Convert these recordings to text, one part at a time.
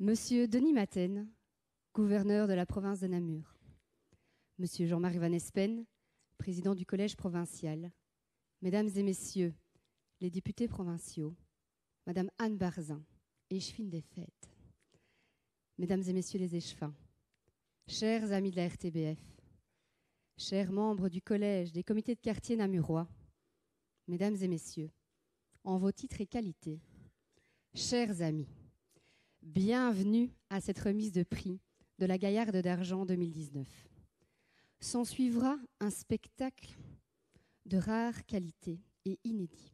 Monsieur Denis Maten, gouverneur de la province de Namur. Monsieur Jean-Marie Van Espen, président du collège provincial. Mesdames et messieurs, les députés provinciaux. Madame Anne Barzin, échevine des fêtes. Mesdames et messieurs les échevins, chers amis de la RTBF, chers membres du collège, des comités de quartier namurois, mesdames et messieurs, en vos titres et qualités, chers amis, bienvenue à cette remise de prix de la Gaillarde d'Argent 2019. S'en suivra un spectacle de rare qualité et inédit.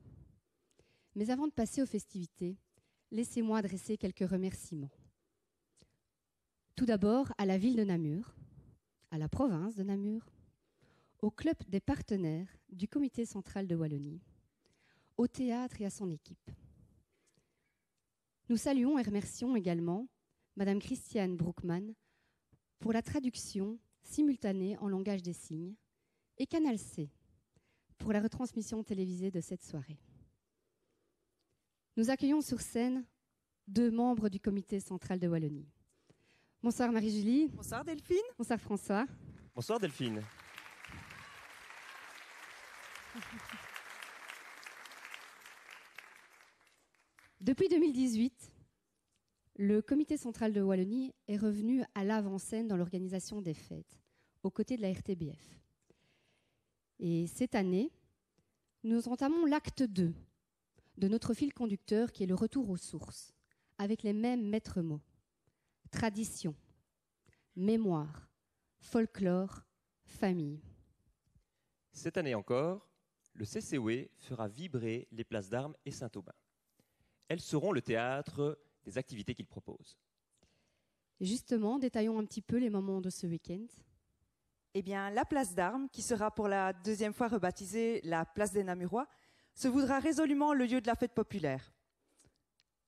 Mais avant de passer aux festivités, laissez-moi adresser quelques remerciements. Tout d'abord à la ville de Namur, à la province de Namur, au club des partenaires du comité central de Wallonie, au théâtre et à son équipe. Nous saluons et remercions également Madame Christiane Brookman pour la traduction simultanée en langage des signes et Canal C pour la retransmission télévisée de cette soirée. Nous accueillons sur scène 2 membres du comité central de Wallonie. Bonsoir Marie-Julie. Bonsoir Delphine. Bonsoir François. Bonsoir Delphine. Depuis 2018, le comité central de Wallonie est revenu à l'avant-scène dans l'organisation des fêtes, aux côtés de la RTBF. Et cette année, nous entamons l'acte 2 de notre fil conducteur qui est le retour aux sources, avec les mêmes maîtres mots. Tradition, mémoire, folklore, famille. Cette année encore, le CCOE fera vibrer les places d'Armes et Saint-Aubin. Elles seront le théâtre des activités qu'il propose. Et justement, détaillons un petit peu les moments de ce week-end. Eh bien, la place d'Armes, qui sera pour la 2e fois rebaptisée la place des Namurois, se voudra résolument le lieu de la fête populaire.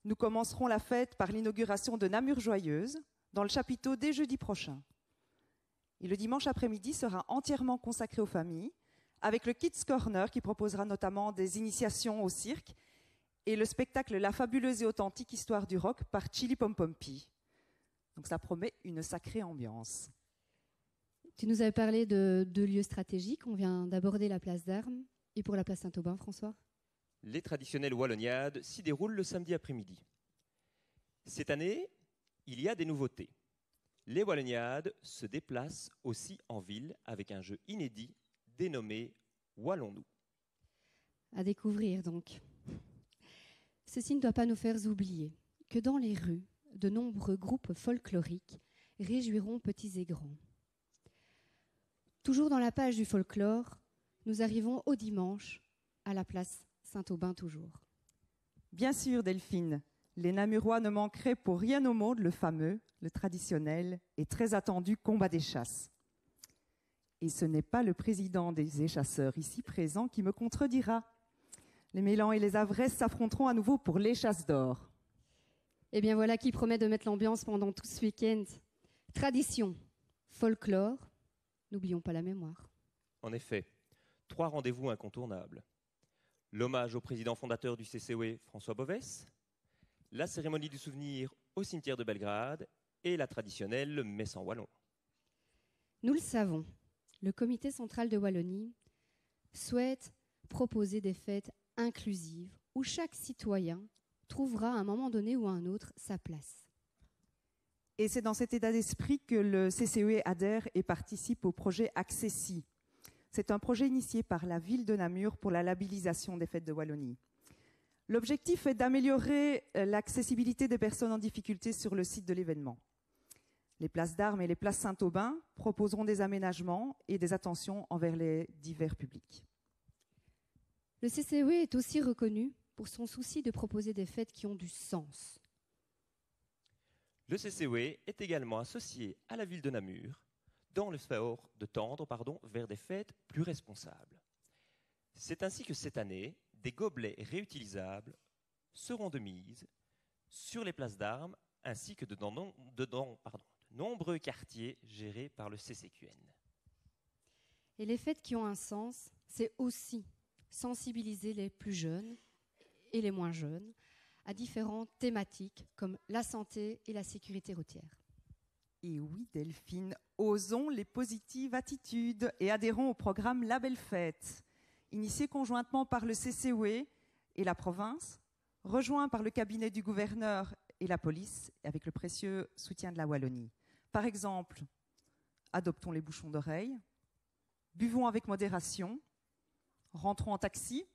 Nous commencerons la fête par l'inauguration de Namur Joyeuse, dans le chapiteau dès jeudi prochain. Et le dimanche après-midi sera entièrement consacré aux familles, avec le Kids Corner qui proposera notamment des initiations au cirque et le spectacle La fabuleuse et authentique histoire du rock par Chili Pom Pompi. Donc ça promet une sacrée ambiance. Tu nous avais parlé de 2 lieux stratégiques. On vient d'aborder la place d'Armes. Et pour la place Saint-Aubin, François ? Les traditionnelles Walloniades s'y déroulent le samedi après-midi. Cette année, il y a des nouveautés. Les Walloniades se déplacent aussi en ville avec un jeu inédit dénommé Wallons-nous. À découvrir donc. Ceci ne doit pas nous faire oublier que dans les rues, de nombreux groupes folkloriques réjouiront petits et grands. Toujours dans la page du folklore, nous arrivons au dimanche à la place Saint-Aubin toujours. Bien sûr Delphine, les Namurois ne manqueraient pour rien au monde le fameux, le traditionnel et très attendu combat des chasses. Et ce n'est pas le président des échasseurs ici présent qui me contredira. Les Mélans et les Avresses s'affronteront à nouveau pour les chasses d'or. Eh bien voilà qui promet de mettre l'ambiance pendant tout ce week-end. Tradition, folklore, n'oublions pas la mémoire. En effet, 3 rendez-vous incontournables. L'hommage au président fondateur du CCOE, François Bovès, la cérémonie du souvenir au cimetière de Belgrade et la traditionnelle messe en wallon. Nous le savons, le comité central de Wallonie souhaite proposer des fêtes inclusives où chaque citoyen trouvera à un moment donné ou à un autre sa place. Et c'est dans cet état d'esprit que le CCOE adhère et participe au projet Accessi. C'est un projet initié par la ville de Namur pour la labellisation des fêtes de Wallonie. L'objectif est d'améliorer l'accessibilité des personnes en difficulté sur le site de l'événement. Les places d'Armes et les places Saint-Aubin proposeront des aménagements et des attentions envers les divers publics. Le CCOE est aussi reconnu pour son souci de proposer des fêtes qui ont du sens. Le CCOE est également associé à la ville de Namur dans l'effort de tendre vers des fêtes plus responsables. C'est ainsi que cette année, des gobelets réutilisables seront de mise sur les places d'Armes ainsi que de nombreux quartiers gérés par le CCQN. Et les fêtes qui ont un sens, c'est aussi sensibiliser les plus jeunes et les moins jeunes à différentes thématiques comme la santé et la sécurité routière. Et oui, Delphine, osons les positives attitudes et adhérons au programme La Belle Fête, initié conjointement par le CCOE et la province, rejoint par le cabinet du gouverneur et la police, avec le précieux soutien de la Wallonie. Par exemple, adoptons les bouchons d'oreille, buvons avec modération, rentrons en taxi,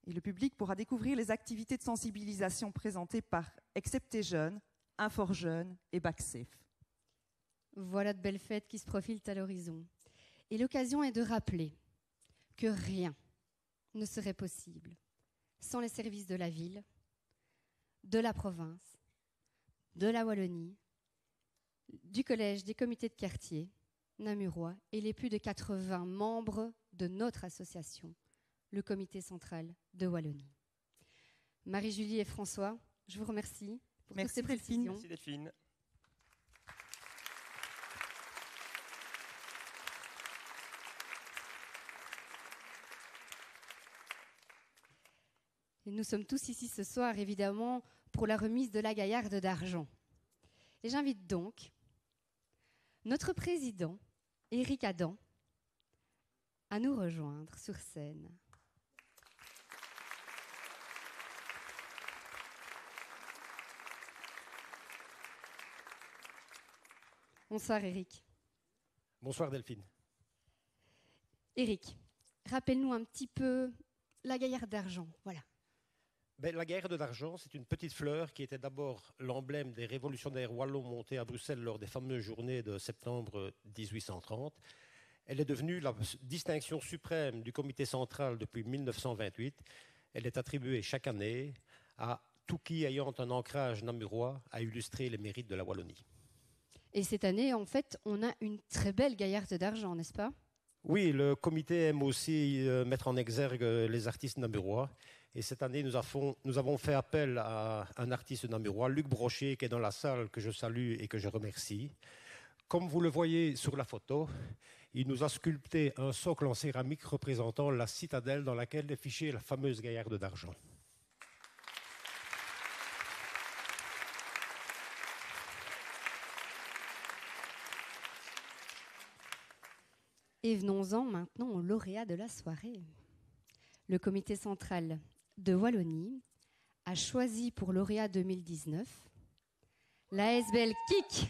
et le public pourra découvrir les activités de sensibilisation présentées par Excepté Jeunes, Infor Jeunes et Backsafe. Voilà de belles fêtes qui se profilent à l'horizon. Et l'occasion est de rappeler que rien ne serait possible sans les services de la ville, de la province, de la Wallonie, du collège, des comités de quartier namurois et les plus de 80 membres de notre association, le comité central de Wallonie. Marie-Julie et François, je vous remercie pour toutes ces précisions. Merci Delphine. Et nous sommes tous ici ce soir, évidemment, pour la remise de la Gaillarde d'argent. Et j'invite donc notre président, Éric Adam, à nous rejoindre sur scène. Bonsoir Éric. Bonsoir Delphine. Éric, rappelle-nous un petit peu la Gaillarde d'argent. Voilà. La Gaillarde d'argent, c'est une petite fleur qui était d'abord l'emblème des révolutionnaires wallons montés à Bruxelles lors des fameuses journées de septembre 1830. Elle est devenue la distinction suprême du comité central depuis 1928. Elle est attribuée chaque année à tout qui ayant un ancrage namurois à illustrer les mérites de la Wallonie. Et cette année, en fait, on a une très belle Gaillarde d'argent, n'est-ce pas ? Oui, le comité aime aussi mettre en exergue les artistes namurois. Et cette année, nous avons fait appel à un artiste namurois, Luc Brochet, qui est dans la salle, que je salue et que je remercie. Comme vous le voyez sur la photo, il nous a sculpté un socle en céramique représentant la citadelle dans laquelle est fichée la fameuse Gaillarde d'argent. Et venons-en maintenant au lauréat de la soirée. Le comité central de Wallonie a choisi pour lauréat 2019 la SBL KIC.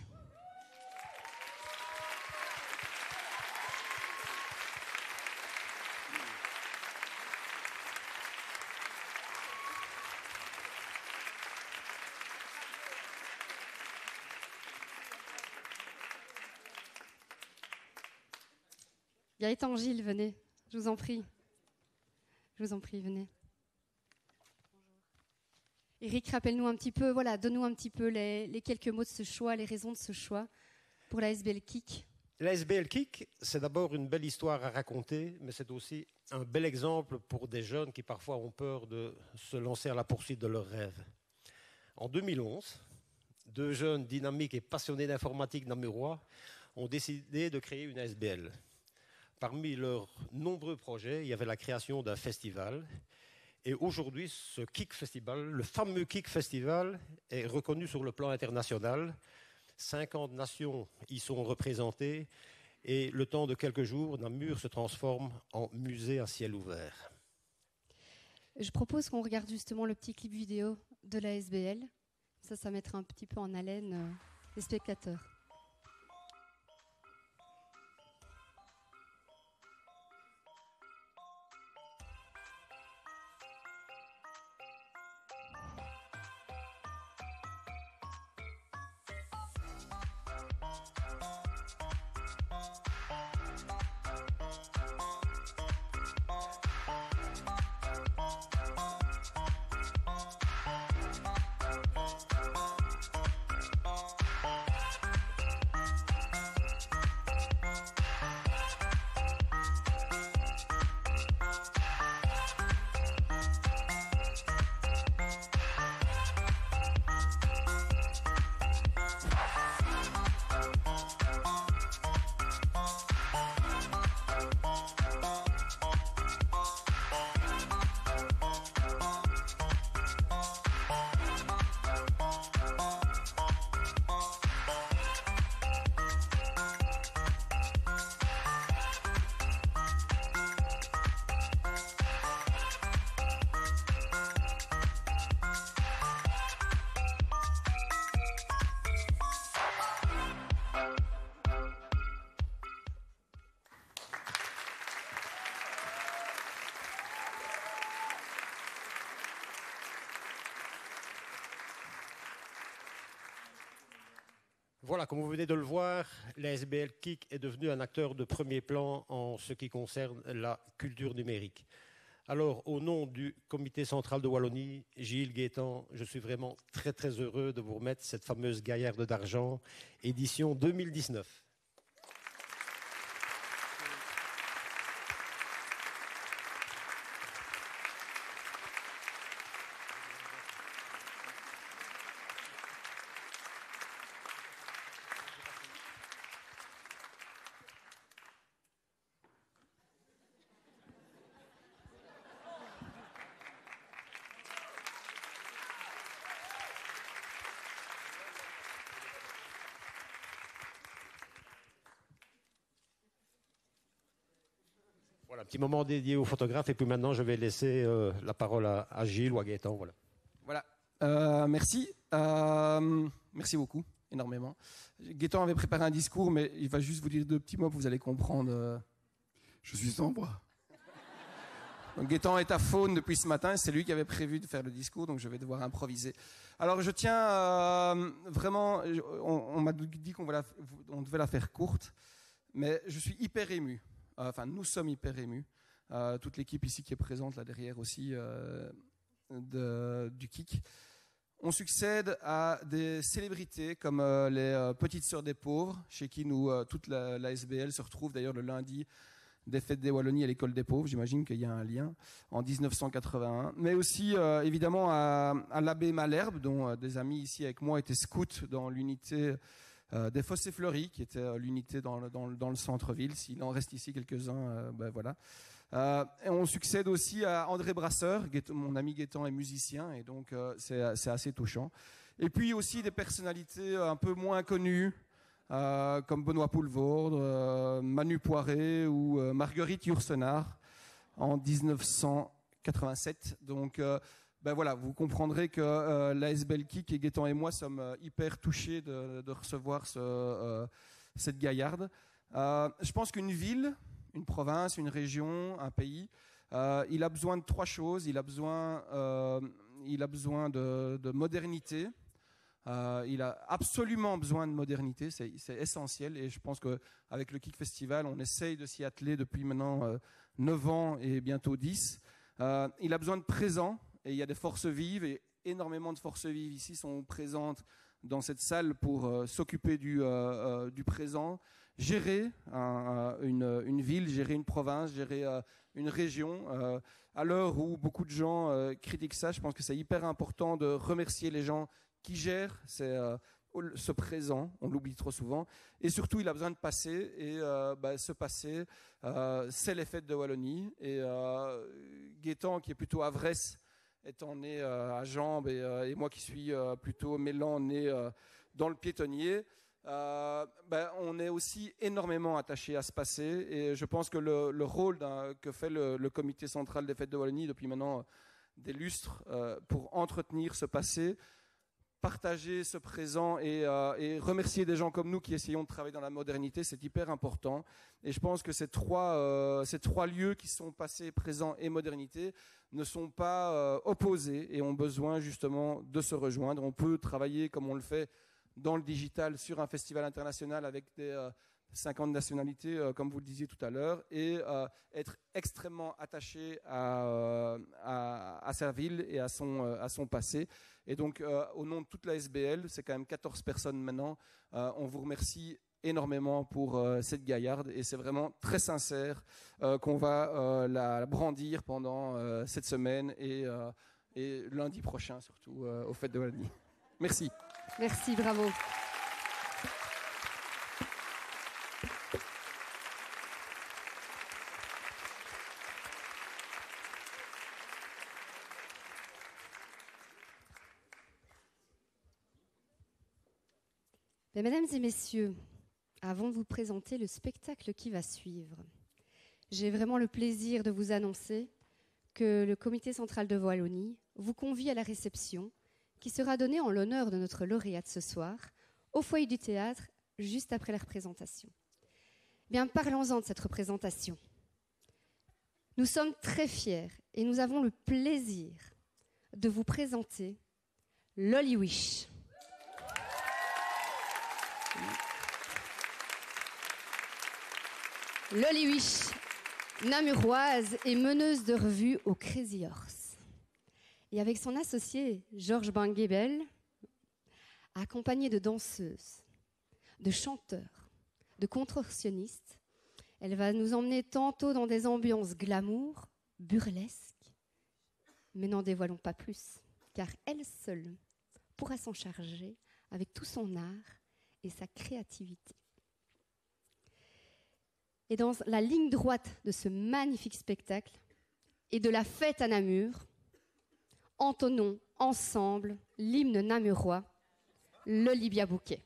Gaëtan Gilles, venez, je vous en prie. Je vous en prie, venez. Éric, rappelle-nous un petit peu, voilà, donne-nous un petit peu les quelques mots de ce choix, les raisons de ce choix pour la SBL KIC. La SBL KIC, c'est d'abord une belle histoire à raconter, mais c'est aussi un bel exemple pour des jeunes qui parfois ont peur de se lancer à la poursuite de leurs rêves. En 2011, deux jeunes dynamiques et passionnés d'informatique namurois ont décidé de créer une SBL. Parmi leurs nombreux projets, il y avait la création d'un festival. Et aujourd'hui, ce KIC Festival, le fameux KIC Festival, est reconnu sur le plan international. 50 nations y sont représentées. Et le temps de quelques jours, Namur se transforme en musée à ciel ouvert. Je propose qu'on regarde justement le petit clip vidéo de la SBL. Ça mettra un petit peu en haleine les spectateurs. Voilà, comme vous venez de le voir, la SBL KIC est devenue un acteur de premier plan en ce qui concerne la culture numérique. Alors, au nom du Comité central de Wallonie, Gilles Gaétan, je suis vraiment très très heureux de vous remettre cette fameuse Gaillarde d'argent, édition 2019. Voilà, un petit moment dédié aux photographes et puis maintenant je vais laisser la parole à Gilles ou à Gaétan. Voilà. Voilà. Merci. Merci beaucoup, énormément. Gaétan avait préparé un discours, mais il va juste vous dire 2 petits mots, vous allez comprendre. Je suis sombre. Donc Gaétan est à Faune depuis ce matin, c'est lui qui avait prévu de faire le discours, donc je vais devoir improviser. Alors je tiens vraiment, on m'a dit qu'on devait la faire courte, mais je suis hyper ému. Enfin, nous sommes hyper émus. Toute l'équipe ici qui est présente là derrière aussi du KIC. On succède à des célébrités comme les Petites Sœurs des Pauvres, chez qui toute la SBL se retrouve d'ailleurs le lundi des Fêtes des Wallonies à l'École des Pauvres. J'imagine qu'il y a un lien en 1981. Mais aussi évidemment à l'abbé Malherbe, dont des amis ici avec moi étaient scouts dans l'unité des Fossés Fleuris, qui était l'unité dans le centre-ville. S'il en reste ici quelques-uns, ben voilà. Et on succède aussi à André Brasseur. Mon ami Gaétan est musicien, et donc c'est assez touchant. Et puis aussi des personnalités un peu moins connues, comme Benoît Poulvorde, Manu Poiré ou Marguerite Yourcenar en 1987. Donc ben voilà, vous comprendrez que la SBL KIC et Gaétan et moi sommes hyper touchés de recevoir cette gaillarde. Je pense qu'une ville, une province, une région, un pays, il a besoin de 3 choses. Il a besoin de modernité. Il a absolument besoin de modernité, c'est essentiel. Et je pense qu'avec le KIC Festival, on essaye de s'y atteler depuis maintenant 9 ans et bientôt 10. Il a besoin de présent. Et il y a des forces vives, et énormément de forces vives ici sont présentes dans cette salle pour s'occuper du présent, gérer une ville, gérer une province, gérer une région. À l'heure où beaucoup de gens critiquent ça, je pense que c'est hyper important de remercier les gens qui gèrent ce présent. On l'oublie trop souvent. Et surtout, il a besoin de passer. Et ce passé, c'est les Fêtes de Wallonie. Et Gaétan, qui est plutôt à Vresse, étant né à Jambes, et moi qui suis plutôt Mélan, né dans le piétonnier, on est aussi énormément attaché à ce passé. Et je pense que le rôle que fait le comité central des Fêtes de Wallonie depuis maintenant des lustres pour entretenir ce passé, partager ce présent et remercier des gens comme nous qui essayons de travailler dans la modernité, c'est hyper important. Et je pense que ces trois lieux qui sont passé, présent et modernité ne sont pas opposés et ont besoin justement de se rejoindre. On peut travailler comme on le fait dans le digital sur un festival international avec des 50 nationalités, comme vous le disiez tout à l'heure, et être extrêmement attaché à sa ville et à son passé. Et donc, au nom de toute la SBL, c'est quand même 14 personnes maintenant, on vous remercie énormément pour cette gaillarde, et c'est vraiment très sincère qu'on va la brandir pendant cette semaine et lundi prochain, surtout aux Fêtes de Wallonie. Merci. Merci, bravo. Mais mesdames et messieurs, avant de vous présenter le spectacle qui va suivre, j'ai vraiment le plaisir de vous annoncer que le Comité central de Wallonie vous convie à la réception qui sera donnée en l'honneur de notre lauréate ce soir au foyer du théâtre juste après la représentation. Bien, parlons-en de cette représentation. Nous sommes très fiers et nous avons le plaisir de vous présenter Lolly Wish. Loli Wish, namuroise et meneuse de revue au Crazy Horse. Et avec son associé Georges Banguebel, accompagnée de danseuses, de chanteurs, de contorsionnistes, elle va nous emmener tantôt dans des ambiances glamour, burlesques, mais n'en dévoilons pas plus, car elle seule pourra s'en charger avec tout son art et sa créativité. Et dans la ligne droite de ce magnifique spectacle et de la fête à Namur, entonnons ensemble l'hymne namurois, le Libia Bouquet.